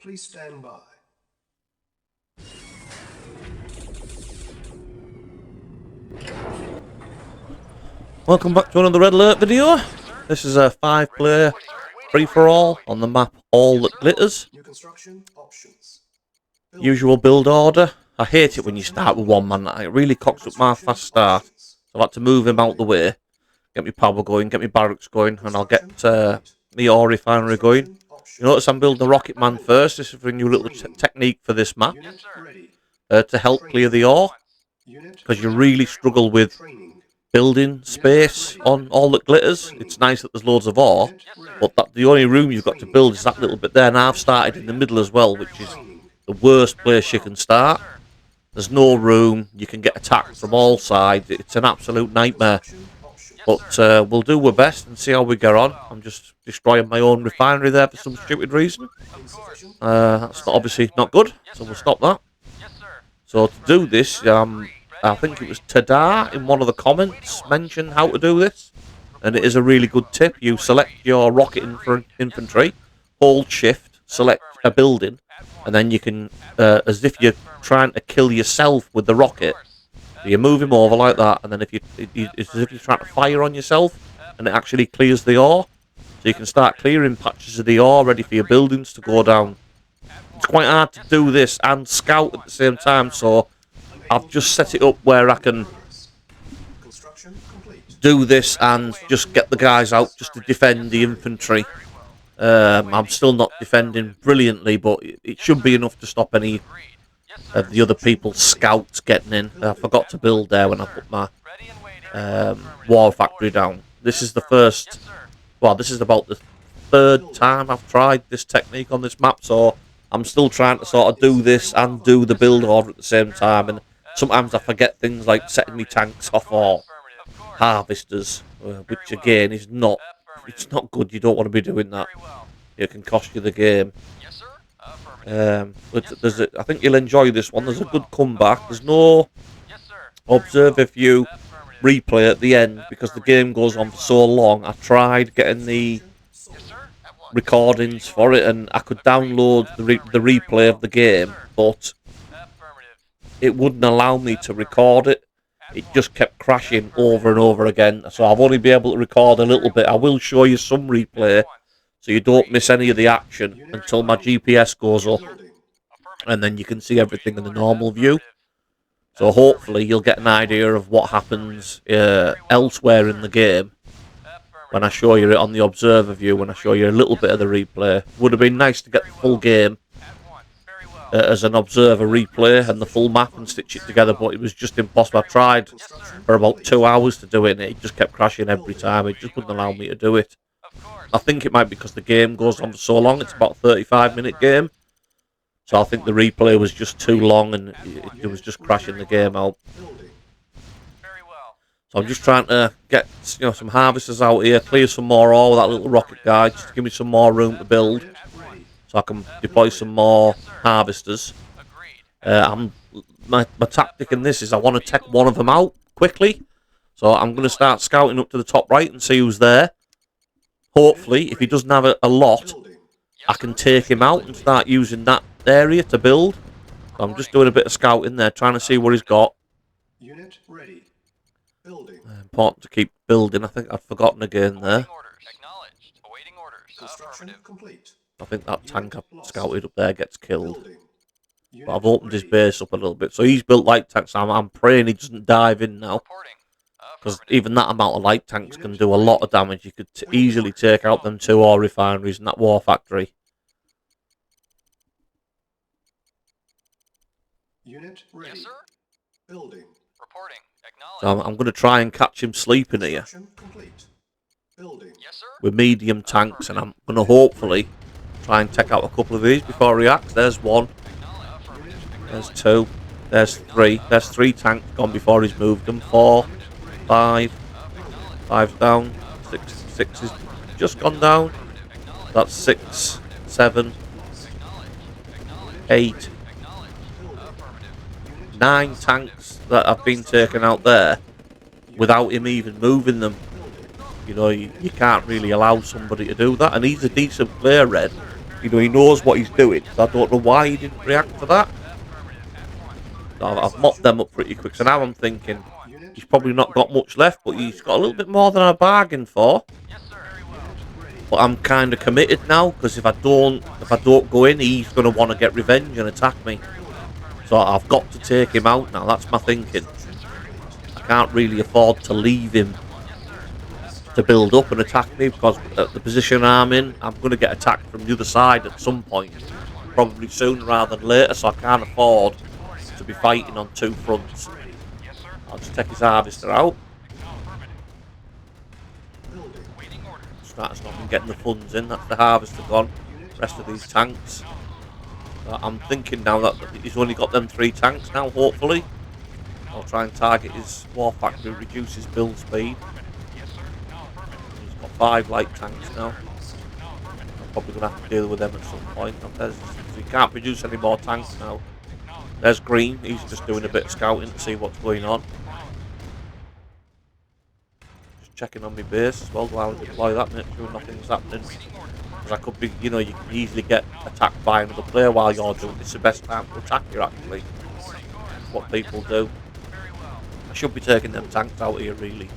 Please stand by. Welcome back to another Red Alert video. This is a 5-player free-for-all on the map All That Glitters. New construction options. Usual build order. I hate it when you start with one man. It really cocks up my fast start. So I've had to move him out the way, get my power going, get my barracks going, and I'll get the ore refinery going. You notice I'm building the rocket man first. This is a new little technique for this map to help clear the ore, because you really struggle with building space on All That Glitters. It's nice that there's loads of ore, but the only room you've got to build is that little bit there. And I've started in the middle as well, which is the worst place you can start. There's no room. You can get attacked from all sides. It's an absolute nightmare. But we'll do our best and see how we get on. I'm just destroying my own refinery there for some stupid reason. That's obviously not good, so we'll stop that. So to do this, I think it was Tada in one of the comments mentioned how to do this, and it is a really good tip. You select your rocket infantry, hold shift, select a building, and then you can, as if you're trying to kill yourself with the rocket, you move him over like that, and then it's as if you're trying to fire on yourself, and it actually clears the ore. So you can start clearing patches of the ore ready for your buildings to go down. It's quite hard to do this and scout at the same time, so I've just set it up where I can do this and just get the guys out just to defend the infantry. I'm still not defending brilliantly, but it should be enough to stop any of the other people's scouts getting in. I forgot to build there when I put my war factory down. This is the first, well, this is about the third time I've tried this technique on this map, so I'm still trying to sort of do this and do the build order at the same time, and sometimes I forget things like setting me tanks off or harvesters, which again is not good. You don't want to be doing that. It can cost you the game. But I think you'll enjoy this one. There's a good comeback. There's no observe if you replay at the end, because the game goes on for so long. I tried getting the recordings for it, and I could download the replay of the game, but it wouldn't allow me to record it. It just kept crashing over and over again, so I've only been able to record a little bit. I will show you some replay so you don't miss any of the action until my GPS goes up, and then you can see everything in the normal view. So hopefully you'll get an idea of what happens elsewhere in the game when I show you it on the observer view, when I show you a little bit of the replay. Would have been nice to get the full game as an observer replay and the full map and stitch it together, but it was just impossible. I tried for about 2 hours to do it, and it just kept crashing every time. It just wouldn't allow me to do it. I think it might be because the game goes on for so long. It's about a 35-minute game, so I think the replay was just too long, and it was just crashing the game out. So I'm just trying to get some harvesters out here, clear some more ore with that little rocket guy, just to give me some more room to build, so I can deploy some more harvesters. My tactic in this is I want to take one of them out quickly, so I'm going to start scouting up to the top right and see who's there. Hopefully, if he doesn't have a lot, I can take him out and start using that area to build. So I'm just doing a bit of scouting there, trying to see what he's got. Unit ready. Building. Important to keep building. I think I've forgotten again there. Construction complete. I think that tank I scouted up there gets killed. But I've opened his base up a little bit. So he's built light tanks. I'm praying he doesn't dive in now, because even that amount of light tanks can do a lot of damage. You could easily take out them 2 ore refineries and that war factory. Unit ready. Yes, sir. Building. Reporting. So I'm going to try and catch him sleeping here Building. Yes, sir. with medium tanks, and I'm going to hopefully try and take out a couple of these before he reacts. There's 1. There's 2. There's 3. There's 3 tanks gone before he's moved them. 4. 5. 5's down. 6 is just gone down. That's 6, 7, 8, 9 tanks that have been taken out there without him even moving them. You know, you can't really allow somebody to do that, and he's a decent player, Red. You know, he knows what he's doing, so I don't know why he didn't react to that. So I've mopped them up pretty quick, so now I'm thinking he's probably not got much left, but he's got a little bit more than I bargained for. But I'm kind of committed now, because if I don't go in, he's going to want to get revenge and attack me. So I've got to take him out now. That's my thinking. I can't really afford to leave him to build up and attack me, because at the position I'm in, I'm going to get attacked from the other side at some point, probably sooner rather than later. So I can't afford to be fighting on two fronts. I'll just take his harvester out. That's not been getting the funds in. That's the harvester gone. Rest of these tanks. I'm thinking now that he's only got them 3 tanks now. Hopefully, I'll try and target his war factory, reduce his build speed. He's got 5 light tanks now. I'm probably going to have to deal with them at some point. He can't produce any more tanks now. There's green. He's just doing a bit of scouting to see what's going on. Checking on my base as well while I deploy that, make sure nothing's happening. Because I could be, you know, you can easily get attacked by another player while you're doing it. It's the best time to attack you, actually. That's what people do. I should be taking them tanks out here, really.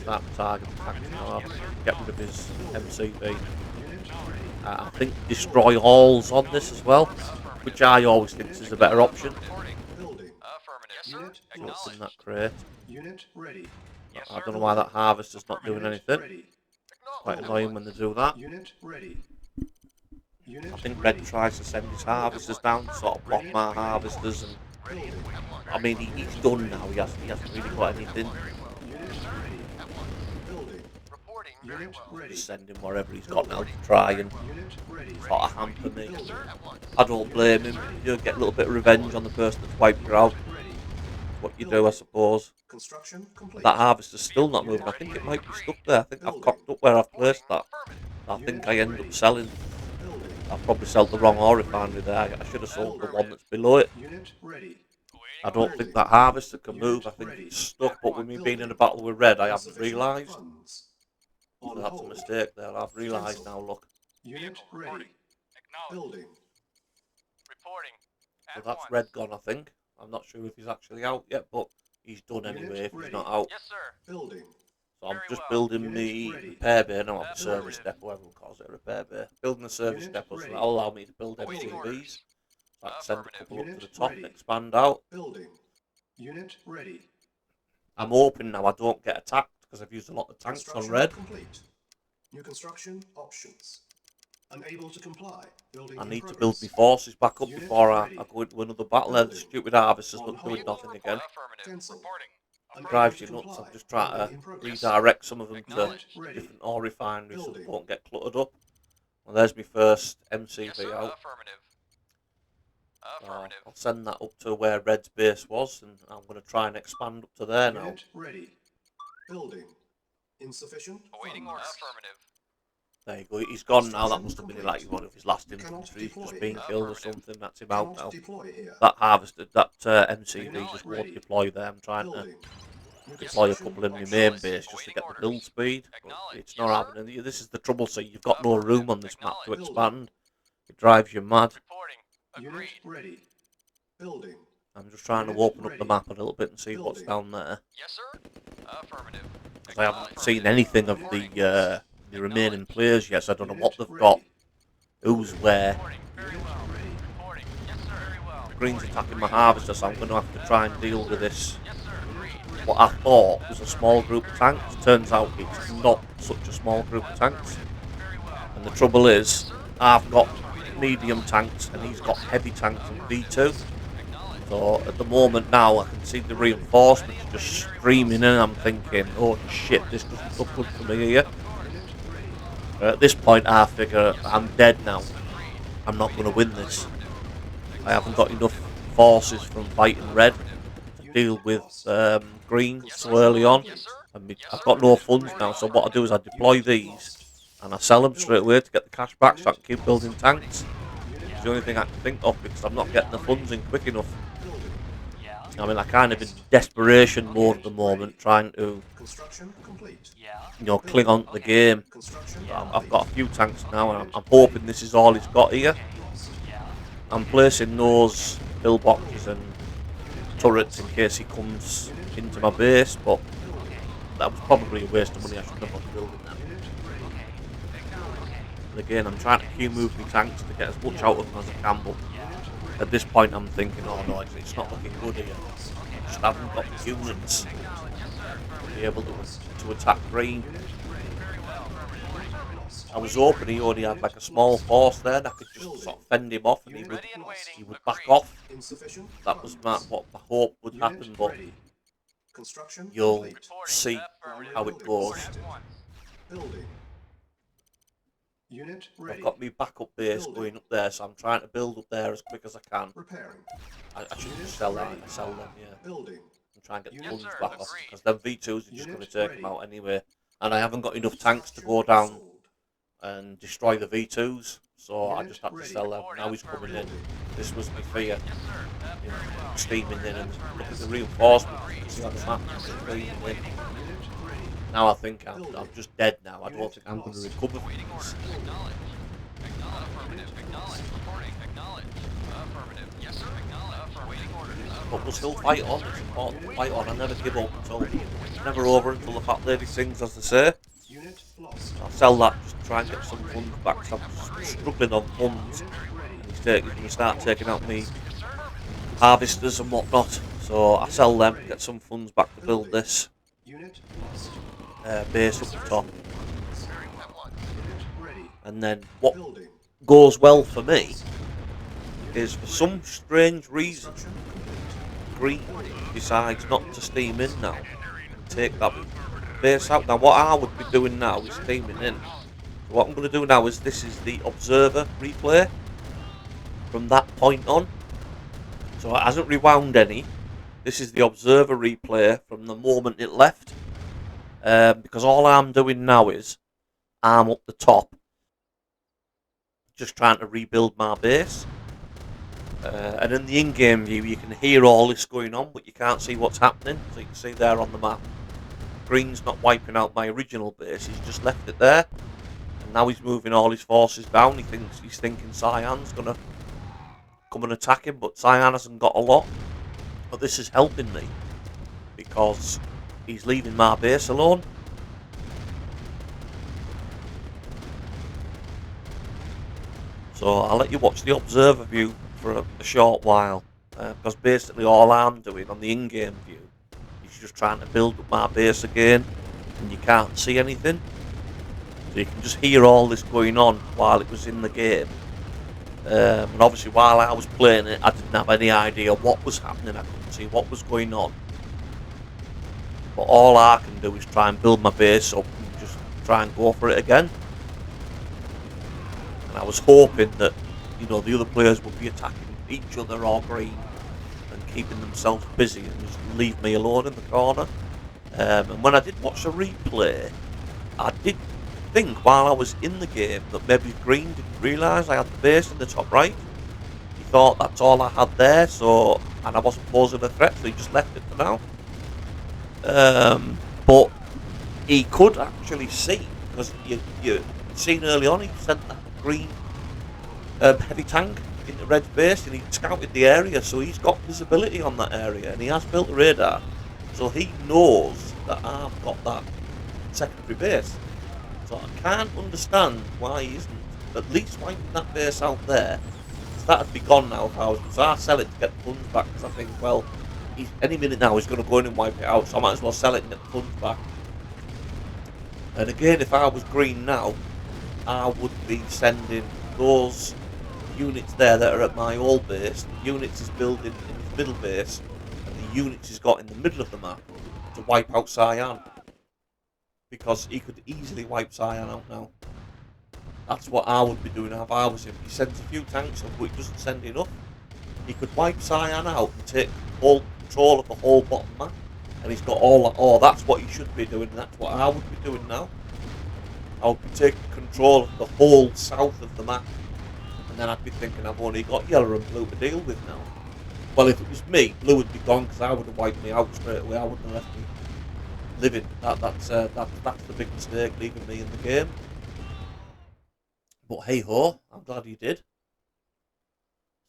Start to target the tanks now. Get rid of his MCV. I think destroy alls on this as well, which I always think is a better option. What's in that crate? I don't know why that harvester's not doing anything. Quite annoying when they do that. I think Red tries to send his harvesters down to sort of block my harvesters, and I mean he's done now. He hasn't really got anything. Just send him wherever he's got now to try and sort of hamper me. I don't blame him. You'll get a little bit of revenge on the person that's wiped you out. What you do, I suppose. That harvester's still not moving. I think it might be stuck there. I think I've cocked up where I've placed that. I think I end up selling. I've probably sold the wrong ore refinery there. I should have sold the one that's below it. I don't think that harvester can move. I think it's stuck. But with me being in a battle with Red, I haven't realised. So that's a mistake there. I've realised now. Look. So that's Red gone, I think. I'm not sure if he's actually out yet, but he's done anyway if he's not out. Yes, sir. So I'm just building the repair bay now, the service depot, everyone calls it a repair bay. Building the service depot, so that'll allow me to build MCVs. So I can send a couple up to the top and expand out. I'm hoping now I don't get attacked, because I've used a lot of tanks on Red. New construction options. Unable to comply. I need to build my forces back up before I go into another battle. The stupid harvesters not doing nothing again. It drives you nuts. I'm just trying to redirect some of them to different ore refineries so they won't get cluttered up. Well, there's my first MCV out. I'll send that up to where Red's base was, and I'm going to try and expand up to there now. Building. Insufficient. Awaiting order. Affirmative. There you go, he's gone now. That must have been like one of his last infantry, just being killed or something. That's him out now. That harvested, that MCV just won't deploy there. I'm trying to deploy a couple in my main base just to get the build speed. But it's not happening. This is the trouble, so you've got no room on this map to expand. It drives you mad. I'm just trying to open up the map a little bit and see what's down there. Yes, sir. Affirmative. I haven't seen anything of the remaining players yet, so I don't know what they've got, who's where. Green's attacking my harvester, so I'm going to have to try and deal with this. What I thought was a small group of tanks, turns out it's not such a small group of tanks. And the trouble is, I've got medium tanks and he's got heavy tanks in V2. So at the moment now I can see the reinforcements just streaming in, and I'm thinking, oh shit, this doesn't look good for me here. At this point I figure I'm dead now. I'm not going to win this. I haven't got enough forces from fighting Red to deal with Green so early on. I've got no funds now, so what I do is I deploy these and I sell them straight away to get the cash back so I can keep building tanks. It's the only thing I can think of, because I'm not getting the funds in quick enough. I mean, I'm kind of in desperation mode at the moment, trying to, Construction complete. cling on to the game. Construction I've got a few tanks now, and I'm hoping this is all he's got here. I'm placing those pillboxes and turrets in case he comes into my base, but that was probably a waste of money. I shouldn't have bothered building that. And again, I'm trying to queue move my tanks to get as much out of them as I can, but at this point I'm thinking, oh no, it's not looking good here. I just haven't got the units to be able to attack green. I was hoping he only had like a small force there and I could just sort of fend him off and he would back off. That was what I hoped would happen, but you'll see how it goes. I've got my backup base going up there, so I'm trying to build up there as quick as I can. I should just sell that. Sell them, yeah. And try and get the funds back off, because them V2s are just going to take them out anyway. And I haven't got enough tanks to go down and destroy the V2s, so I just had to sell them. Now he's coming in. This was my fear. Steaming in, and look at the reinforcement. See on the map, steaming in. Now I think I'm just dead now. I don't think I'm going to recover from this. But we'll still fight on. It's important to fight on. I never give up until never over until the fat lady sings, as they say. I'll sell that just to try and get some funds back. So I'm struggling on funds. He's going to start taking out me harvesters and whatnot. So I sell them, get some funds back to build this base up the top. And then what goes well for me is, for some strange reason, green decides not to steam in now and take that base out. Now what I would be doing now is steaming in. So what I'm going to do now is, this is the observer replay from that point on. So it hasn't rewound any. This is the observer replay from the moment it left. Because all I'm doing now is I'm up the top, just trying to rebuild my base. And in the in-game view, you can hear all this going on, but you can't see what's happening. So you can see there on the map, green's not wiping out my original base. He's just left it there, and now he's moving all his forces down. He's thinking Cyan's gonna come and attack him, but Cyan hasn't got a lot. But this is helping me because he's leaving my base alone. So I'll let you watch the observer view for a short while, because basically all I'm doing on the in-game view is just trying to build up my base again, and you can't see anything. So you can just hear all this going on while it was in the game. And obviously while I was playing it, I didn't have any idea what was happening. I couldn't see what was going on. But all I can do is try and build my base up and just try and go for it again. And I was hoping that, the other players would be attacking each other or green and keeping themselves busy and just leave me alone in the corner. And when I did watch the replay, I did think while I was in the game that maybe green didn't realise I had the base in the top right. He thought that's all I had there, and I wasn't posing a threat, so he just left it for now. But he could actually see, because you seen early on, he sent that green heavy tank into Red's base, and he scouted the area, so he's got visibility on that area, and he has built a radar, so he knows that I've got that secondary base. So I can't understand why he isn't at least wiping that base out there. So that'd be gone now if I was, so I sell it to get the funds back, because I think, well, any minute now he's going to go in and wipe it out, so I might as well sell it and get the funds back. And again, if I was green now, I would be sending those units there that are at my old base, the units he's building in his middle base, and the units he's got in the middle of the map, to wipe out Cyan. Because he could easily wipe Cyan out now. That's what I would be doing if I was him. He sends a few tanks up, but he doesn't send enough. He could wipe Cyan out and take all control of the whole bottom map. And he's got all that. Oh, that's what he should be doing. That's what I would be doing now. I would be taking control of the whole south of the map. And then I'd be thinking, I've only got yellow and blue to deal with now. Well, if it was me, Blue would be gone because I would have wiped me out straight away. I wouldn't have left me living. That's the big mistake, leaving me in the game. But hey ho, I'm glad you did.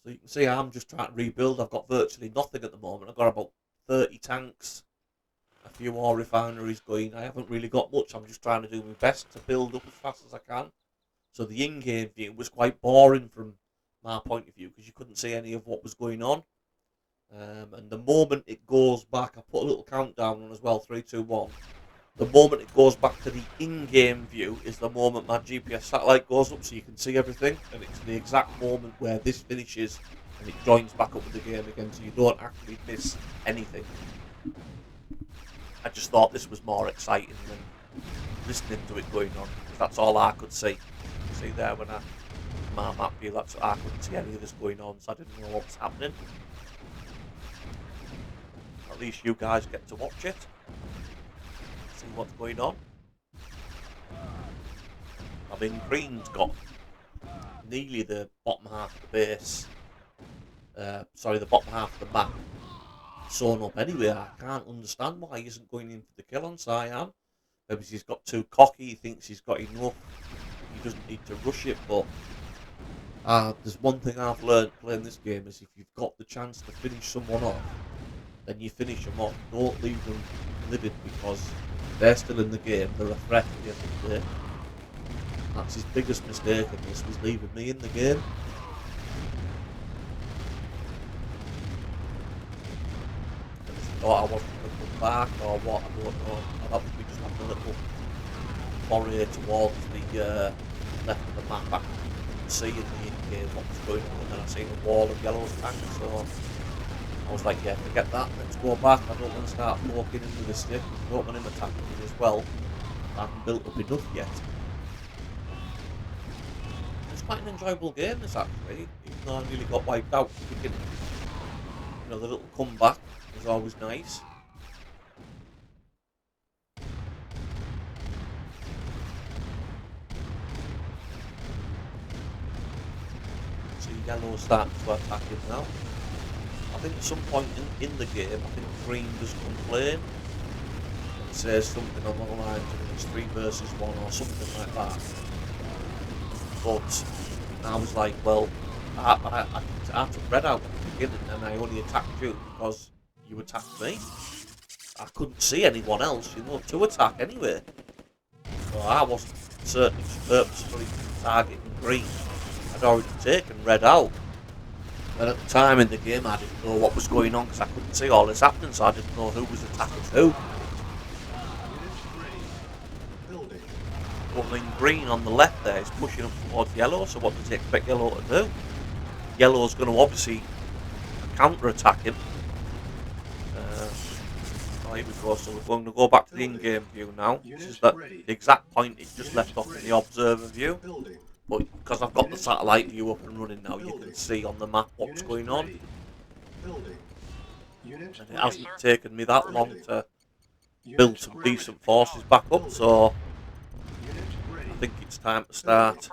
So you can see I'm just trying to rebuild. I've got virtually nothing at the moment. I've got about 30 tanks, a few more refineries going. I haven't really got much. I'm just trying to do my best to build up as fast as I can. So the in-game view was quite boring from my point of view because you couldn't see any of what was going on. And the moment it goes back, I put a little countdown on as well, 3, 2, 1. The moment it goes back to the in-game view is the moment my GPS satellite goes up so you can see everything. And it's the exact moment where this finishes and it joins back up with the game again so you don't actually miss anything. I just thought this was more exciting than listening to it going on. That's all I could see. You see there when my map view, that's I couldn't see any of this going on, so I didn't know what was happening. At least you guys get to watch it. See what's going on. I mean, green's got nearly the bottom half of the base. The bottom half of the map sewn up anyway. I can't understand why he isn't going in for the kill on Cyan. Maybe he's got too cocky, he thinks he's got enough. He doesn't need to rush it, but there's one thing I've learned playing this game is if you've got the chance to finish someone off, then you finish them off. Don't leave them living because they're still in the game. They're a threat at the end of the day. That's his biggest mistake in this, was leaving me in the game. Thought I wasn't going to come back or what, I don't know. I thought we just had a little foray towards the left of the map. I couldn't see in the in-game what was going on, and then I seen a wall of yellow tanks, so I was like, yeah, forget that, let's go back. I don't want to start walking into this stick. I don't want him attacking me as well. I haven't built up enough yet. It's quite an enjoyable game, this actually, even though I nearly got wiped out at the beginning. You know, the little comeback is always nice. See, yellow's starting to attack him now. I think at some point in the game, I think green does complain. It says something along the lines of it's 3 versus 1 or something like that. But I was like, well, I took red out at the beginning and I only attacked you because you attacked me. I couldn't see anyone else, you know, to attack anyway. So I wasn't certainly purposefully targeting green. I'd already taken red out. And at the time in the game I didn't know what was going on because I couldn't see all this happening, so I didn't know who was attacking who. But I mean, green on the left there is pushing up towards yellow, so what does he expect yellow to do? Yellow's going to obviously counter-attack him. Here we go, so we're going to go back to the in-game view now. This is the exact point it just left off in the observer view. But because I've got the satellite view up and running now, you can see on the map what's going on. And it hasn't taken me that long to build some decent forces back up, so I think it's time to start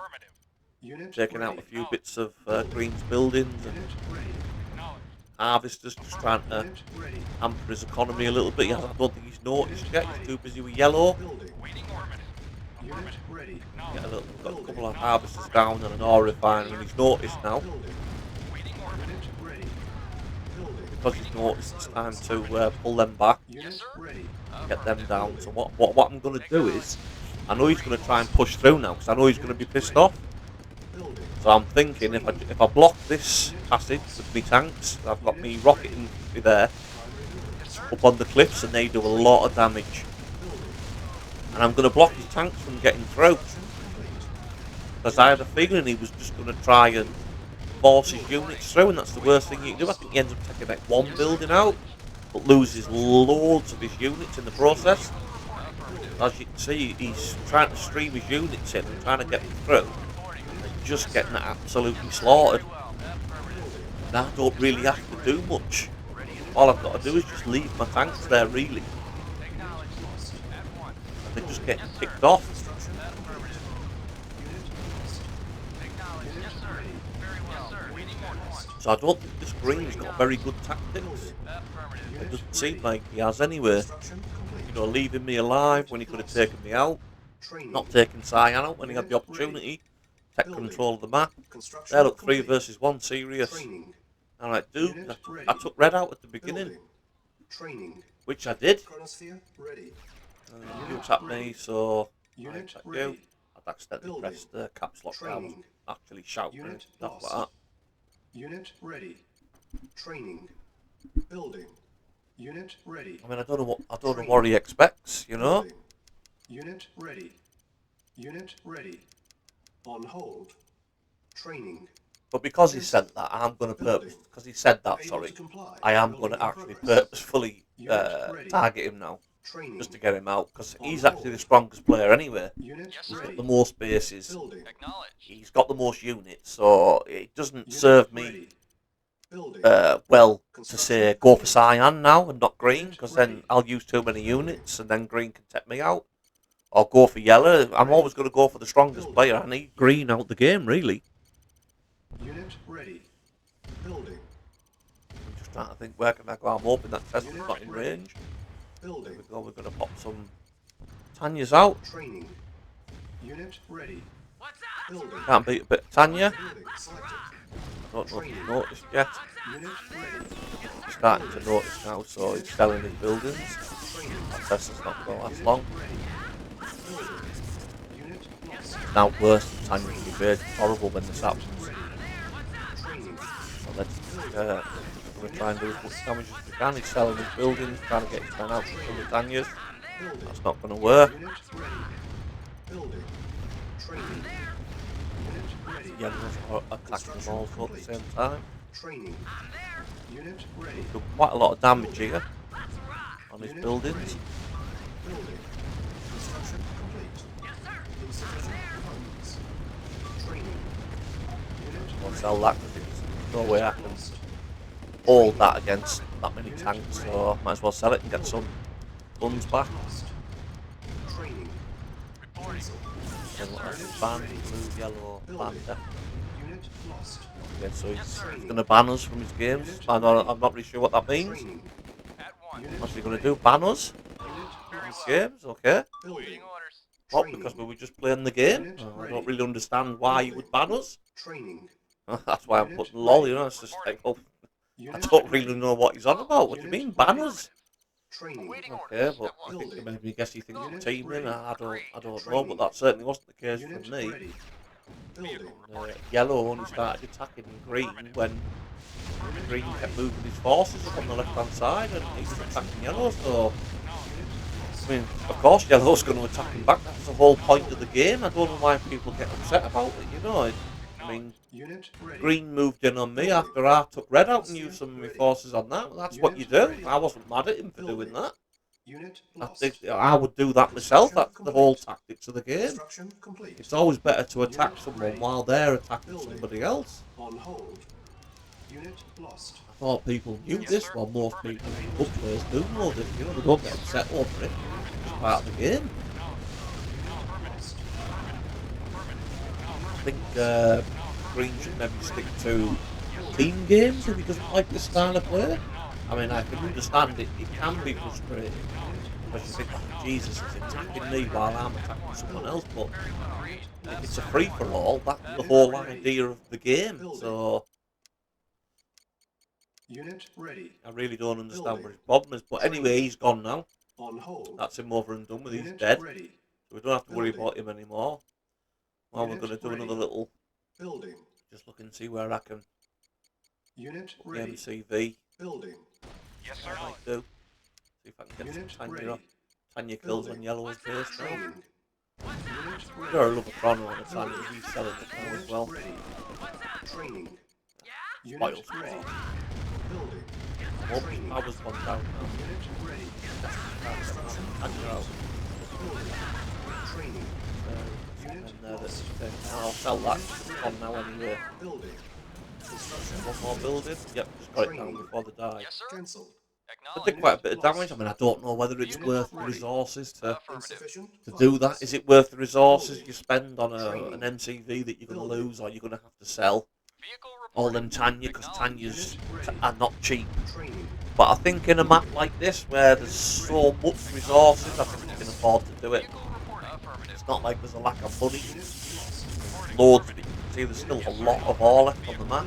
taking out a few bits of green's buildings and harvesters, just trying to hamper his economy a little bit. I don't think he's noticed yet, he's too busy with yellow. Got a couple of harvesters down and an ore refinery, and he's noticed now. Because he's noticed, it's time to pull them back, get them down. So what I'm going to do is, I know he's going to try and push through now, because I know he's going to be pissed off. So I'm thinking if I block this passage with me tanks, I've got me rocket infantry there, up on the cliffs, and they do a lot of damage. And I'm going to block his tanks from getting through. Because I had a feeling he was just going to try and force his units through, and that's the worst thing you can do. I think he ends up taking like one building out, but loses loads of his units in the process. As you can see, he's trying to stream his units in and trying to get them through, and just getting absolutely slaughtered. And I don't really have to do much. All I've got to do is just leave my tanks there, really. And they're just getting picked off. So I don't think this green's got very good tactics. It doesn't seem like he has anyway. You know, leaving me alive when he could have taken me out. Not taking Cyan out when he had the opportunity. Take control of the map. There, look, 3 versus 1, serious. I'm like, dude, I took red out at the beginning. Which I did. You attacked me, so I attacked you. I'd accidentally pressed the caps lock there. I wasn't actually shouting and stuff like that. Unit ready. Training. Building. Unit ready. I mean, I don't know what he expects, you know. Building. Unit ready. Unit ready. On hold. Training. But because he said that, I'm going to because he said that, sorry, I am going to actually purposefully target him now, just to get him out, because he's actually the strongest player anyway. He's got the most bases, he's got the most units, so it doesn't serve me well to say go for Cyan now and not green, because then I'll use too many units and then green can take me out. Or go for yellow. I'm always going to go for the strongest player. I need green out the game, really. Unit ready. Building. I'm just trying to think where can I go. I'm hoping that Tesla's not in range. Building. There we go. We're going to pop some Tanya's out. Training. Unit ready. Building. Can't beat a bit of Tanya. Building selected. I don't know if you've noticed yet. Unit ready. He's starting to notice now, so he's selling his buildings. That Tesla's not going to last long. Now worse than Tanya to be fair. It's horrible when this happens. So let's going to try and do as much damage as we can. He's selling his buildings, trying to get his men out from the Tanyas. That's not going to work. Yellows are attacking them also at the same time. He's done quite a lot of damage here on his buildings. I'll sell that because there's no way I can hold that against that many tanks, so I might as well sell it and get some guns back. Then what else is banned? Blue, yellow, banned. Okay, so he's going to ban us from his games. I'm not really sure what that means. What's he going to do? Ban us from his games? Okay. What? Because we were just playing the game? I don't really understand why he would ban us. That's why I'm putting lol, you know, it's just like, oh, I don't really know what he's on about. What do you mean, banners? Okay, but I think maybe guess he thinks we're teaming, I don't know, but that certainly wasn't the case for me. Yellow only started attacking green when green kept moving his forces up on the left hand side and he was attacking yellow, so I mean, of course yellow's going to attack him back, that's the whole point of the game. I don't know why people get upset about it, you know. I mean, green moved in on me after I took red out and used some of my forces on that. Well, that's what you do. I wasn't mad at him for doing that. I would do that myself. That's the whole tactics of the game. It's always better to attack someone while they're attacking somebody else. I thought people knew this. Well, most people, good players do know this. You know, they don't get upset over it. It's part of the game. I think Green should maybe stick to team games if he doesn't like this style of play. I mean, I can understand it. It can be frustrating. Because you think, oh, Jesus, he's attacking me while I'm attacking someone else. But if it's a free-for-all, that's the whole idea of the game. So I really don't understand what his problem is. But anyway, he's gone now. That's him over and done with. He's dead. So we don't have to worry about him anymore. Well, we're going to do another little just look and see where I can put the MCV. Yes, sir. I might do. See if I can get some Tanya kills on yellow's base now. There are another chrono on the Tanya, he's selling it now as well. Spoils me. Oh, his power's gone down now. Tanya out. I'll sell that on now anyway. One more building. Yep, just got it down before they die. I did quite a bit of damage. I mean, I don't know whether it's worth the resources to do that. Is it worth the resources you spend on an MCV that you're going to lose or you're going to have to sell? all them Tanya, because Tanyas are not cheap. Training. But I think in a map like this, where there's so much resources, I think you can afford to do it. It's not like there's a lack of money. Loads of it. You can see there's still a lot of ore left on the map.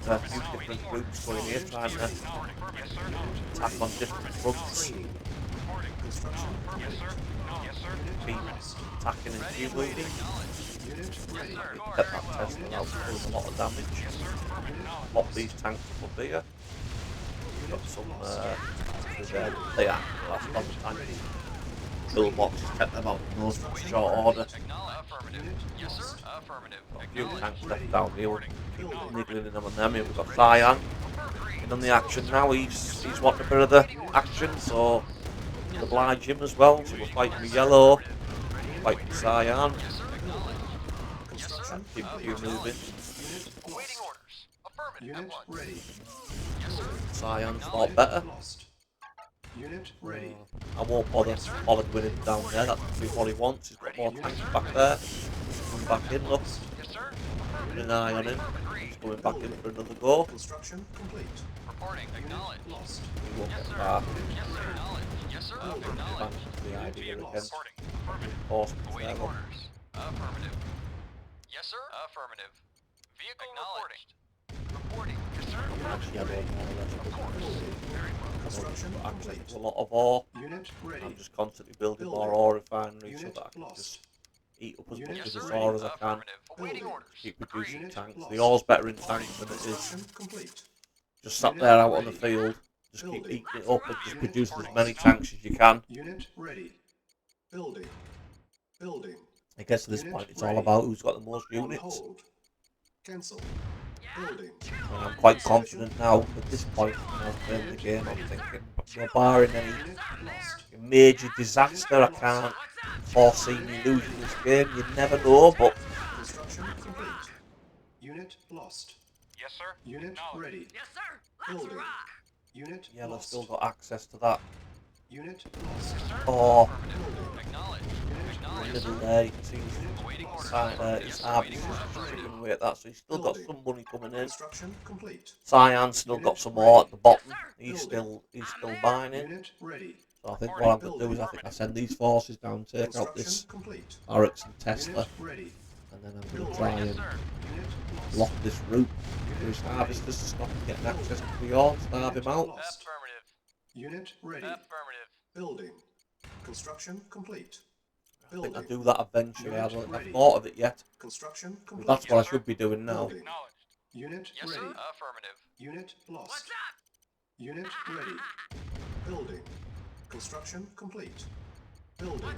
Got a few different groups going here trying to attack on different fronts. Keep attacking and keep moving. Get that Tesla out, doing a lot of damage. Pop these tanks up here. Got some they are last on the tank. Pillboxes, kept them out in those short order. Got a few tanks left down here. Keep niggling in them and them. Here we've got Cyan in on the action now. He's wanting a bit of the action, so we'll oblige him as well. So we're fighting with Yellow, fighting with Cyan. Keep you moving. Unit ready. Cyan's a lot better. Unit ready. I won't bother winning down there. That's what he wants. He's got more tanks back there. Coming back in, look. Keeping an eye on him. He's going back in for another go. Construction complete. Reporting. Acknowledged. Lost. He won't get far. Yes, sir. Acknowledged. Yes, sir. Acknowledged. The idea again. Reporting. Affirmative. Forcement's there, Awaiting look. orders. Affirmative. Yes, sir. Affirmative. Vehicle acknowledged. Reporting. Yes, sir. Actually, I don't know the Of course. Very well. Construction access complete. to a lot of ore. Unit ready. I'm just constantly building Building. more ore refineries so Unit that I can lost. just eat up as Unit much Yes, of sir. this ore as I can. Affirmative. Awaiting Building. orders. Keep producing Agreed. tanks. Lost. The ore's better in tanks than it is Construction complete. just sat Unit there out on the ready. field. Just keep Building. eating it up and just Unit produce as ready. many tanks as you can. Unit ready. Building. Building. I guess at this Unit point it's ready. all about who's got the most On units. hold. Cancel. Building. And I'm quite confident now at this point when I'm playing the game. I'm thinking, barring any Unit lost. major disaster, I can't foresee me losing this game. You never know, but Construction complete. Unit lost. Yes, sir. Unit ready. Yes, sir. Building. Unit Yellow's lost. still got access to that. Unit lost. Yes, sir. Oh, Affirmative. Acknowledged. Acknowledged, little sir. there, you can see Awaiting orders. his Yes, harvest awaiting is orders. chipping away at that, so he's still got some money coming in. Construction complete. Cyan's still got some more at the bottom. He's Building. still buying it. Unit ready. So I think what I'm going to do is I think I send these forces down, take out Construction this complete. barracks and Tesla, Unit ready. and then I'm going to try Yes, and sir. Unit lost. block this route. There's harvesters to stop him getting access to the ore, starve him out. Lost. Affirmative. Unit ready. Affirmative. Building. Construction complete. I think I Building. do that eventually. I Unit haven't ready. thought of it yet. Construction But complete. that's what I should be doing now. Building. Acknowledged. Unit Yes, ready. sir. Affirmative. Unit lost. Unit ready. Building. Construction complete. Building.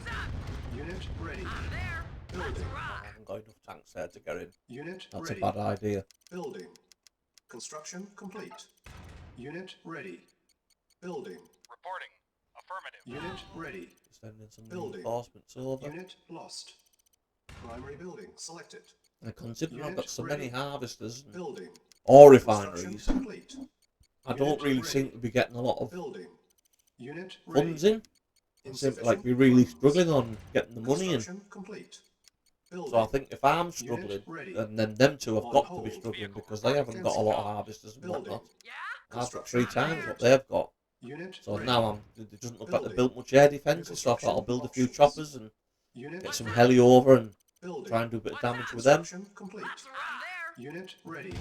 Unit ready. Building. I haven't got enough tanks there to get in. Unit That's ready. a bad idea. Building. Construction complete. Unit ready. Building. Reporting. Affirmative. Unit ready. Sending some Building. reinforcements over. Unit lost. Primary building selected. And considering I've got so many harvesters and Building. ore Construction refineries, complete. I don't really ready. seem to be getting a lot of Building. Unit ready. funds in. I seem to like Insufficient be really funds. struggling on getting the money in. Construction complete. Building. So I think if I'm struggling, Unit ready. and then them two have On got to hold. be struggling because they haven't got a lot of harvesters and Building. whatnot. I've got Construction 3 times what complete. they've got. Unit So ready. now it doesn't look like Building. they've built much air defences, so I thought I'll build a few Options. choppers and Unit get some ready. heli over and Building. try and do a bit of damage with them. Construction complete. Unit ready.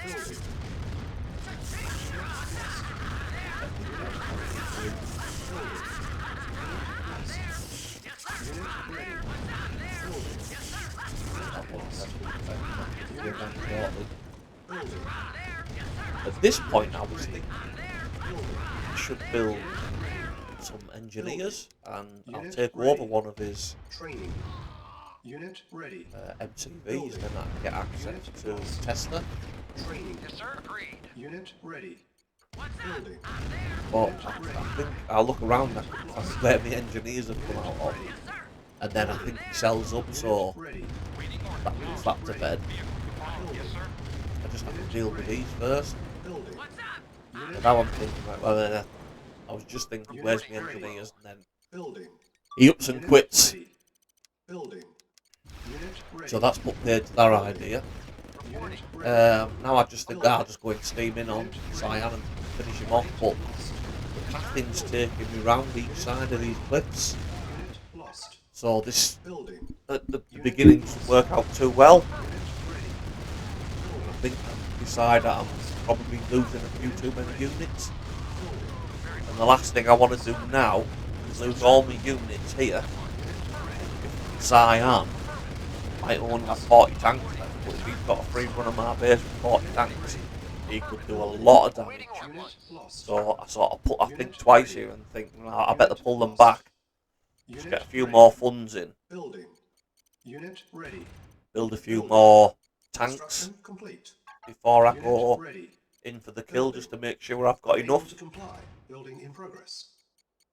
Building. Unit ready. Building. At this point, I was thinking Building. I should build some engineers and I'll Unit take ready. over one of his Training. Unit ready. MTVs, then I can get access to Tesla. Training. Yes, sir. Agreed. Unit ready. Building. But I think I'll look around and that's where the engineers have come out of. And then I think it sells up, so Ready. that puts that to bed. Building. I just have to deal with these first. Building. And Unit now I'm thinking, right, well, then I was just thinking, where's my engineers? And then building. he ups and Unit quits. ready. Building. Unit ready. So that's put paid to that idea. Unit ready. Now I just think I'll just go and steam in on Cyan and finish him off, but the pathing's taking me round each side of these cliffs. Unit lost. So this, Building. at the beginning, doesn't work out too well. Unit ready. I think I decide I'm probably losing a few too many units. And the last thing I want to do now is lose all my units here. If Cyan might only have 40 tanks left, but if he's got a free run of my base with 40 tanks, he could do a lot of damage. Unit lost. So I sort of I think twice here and think, well, I better pull them back, just get a few more funds in, Building. Unit ready. build a few more tanks Construction complete. before I Unit go ready. in for the kill, just to make sure I've got Able enough. to comply. Building in progress.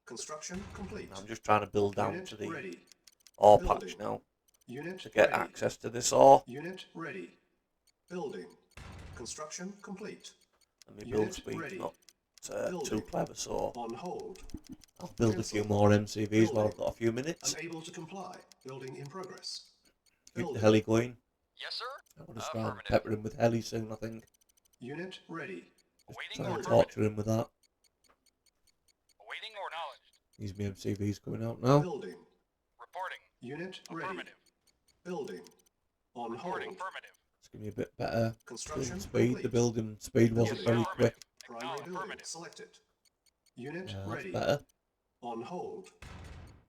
Construction complete. I'm just trying to build down Unit to the ready. ore Building. patch now Unit to get ready. access to this ore. Unit ready. Building. Construction complete. And my build Unit speed's ready. not too Building. clever, so On hold. I'll build a few more MCVs while I've got a few minutes. Unable to comply. Building in progress. Keep the Building. heli going. Yes, sir. I'm going to start Affirmative. peppering him with heli soon, I think. Unit ready. Awaiting Try and order. torture him with that. Awaiting or acknowledged. These my MCVs coming out now. Building. Reporting. Unit ready. Affirmative. Building. On hold. Reporting. Affirmative. Let's give me a bit better Construction building speed. The complete. building speed wasn't very quick. Primary building Affirmative. selected. Unit That's ready. better. On hold.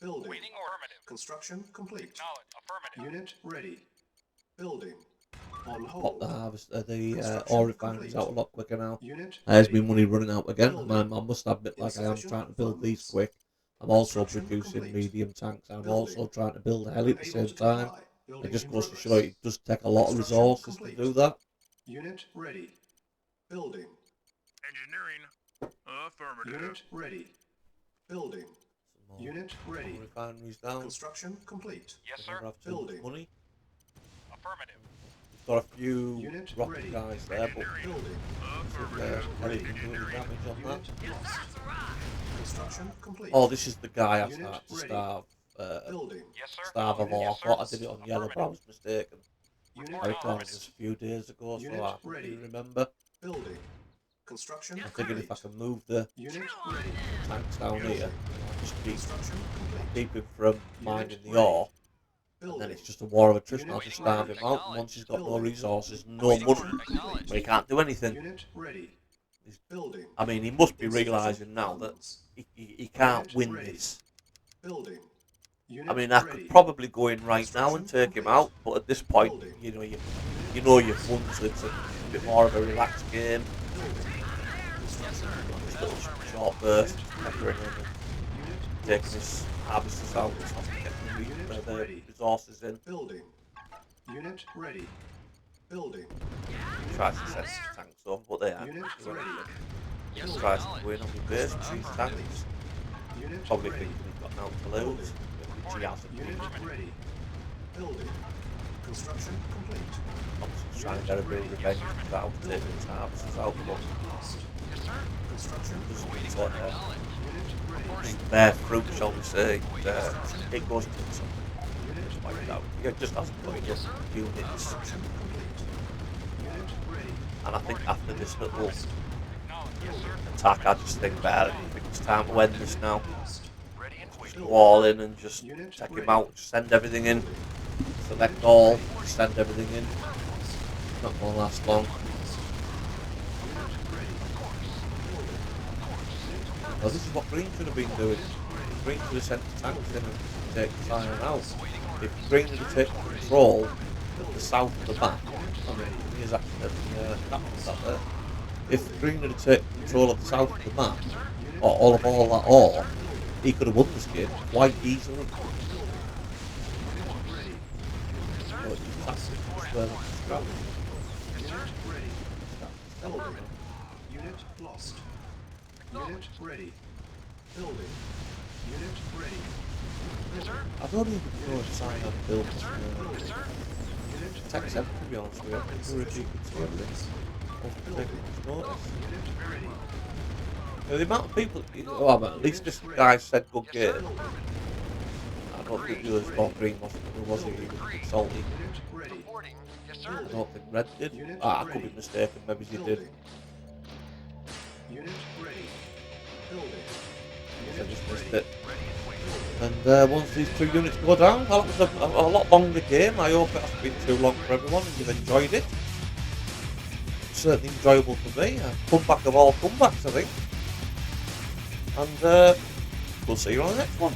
Building. Awaiting or affirmative. Construction complete. Acknowledge. Affirmative. Unit ready. Building. On Pop hold. the harvest, the Construction ore refineries complete. out a lot quicker now. Unit There's ready. my money running out again. Building. Man, I must admit, like I am Insufficient trying to build these funds. quick. I'm also Construction producing complete. medium tanks. I'm Building. also trying to build a heli at the Able same to time. comply. It Building just in goes to progress. show you, it does take a lot of Construction resources complete. to do that. Unit ready. Building. Engineering. Affirmative. Unit ready. Building. Some more Unit ready. refineries down. Construction complete. Yes, Never sir. have too much Building. money. Affirmative. We've got a few Unit rocket ready. guys there, but Building. if heli can do any damage on that. Unit lost. Construction complete. Oh, this is the guy I Unit start to ready. starve. Building. Yes, sir. Starve of ore. I Yes, sir. thought I did it on yellow, but I was mistaken. Unit I recorded lost. this a few days ago, so Unit I ready. can remember. Building. Construction I figured if I complete. can move the Unit ready. tanks down here, I'll just Construction complete. keep him from mining the ore, and then Building. it's just a war of attrition. I'll Unit just starve him out, and once he's got no resources, no money, well, he can't do anything. Unit ready. Building. I mean, he must be realising now that he can't win this. Building. Unit I mean, I ready. could probably go in right now and take him out, but at this point, you know you've won, so it's a bit more of a relaxed game. Just a little short burst, peppering him and taking his harvesters out, just getting the resources in. Building. Unit ready. Building. Tries to send his tanks over, but they aren't. Unit ready. Yes, sir. Tries to go in on the base with these tanks. Unit Probably ready. thinking he's got nothing to lose, which he hasn't. Unit ready. Building. Construction complete. Obviously trying to get a bit of revenge without taking his harvesters out, but Lost. Yes, sir. Construction doesn't Awaiting get or acknowledged. Unit ready. bear fruit, shall we say. It goes to some Unit like ready. that. It just hasn't got enough units. Construction complete. Unit ready. And I think after this little Acknowledged. Yes, sir. attack, I just think I think it's time to end this now. Lost. Ready and Just waiting. go all in and just Unit take him ready. out, just send everything in, select all, send everything in. It's not going to last long. Well, this is what Green should have been doing. Green should have sent the tanks in and take Zion out. If Green had taken control of the south of the map, I mean, here's actually the captain's up there. If Green had taken control of the south of the map, or all that ore, he could have won this game quite easily. But that's just where the strategy Unit ready. is. Building. Unit lost. Unit ready. Building. Unit ready. Yes, sir. I don't even know if Zion built this Yes, sir. Unit tech ready. center, to be honest with you. I'm sure if you could see everything. I'll take much notice. Unit ready. The amount of people, well, at least this guy said good game. I don't think yours or green was it? He was a bit salty. Unit ready. Reporting. Yes, sir. I don't think red did. Unit I could be ready. mistaken. Maybe he did. Building. Unit ready. Building. I Unit just missed ready. it. And once these 2 units go down, well, that was a lot longer game. I hope it hasn't been too long for everyone and you've enjoyed it. Certainly enjoyable for me. A comeback of all comebacks, I think. And we'll see you on the next one.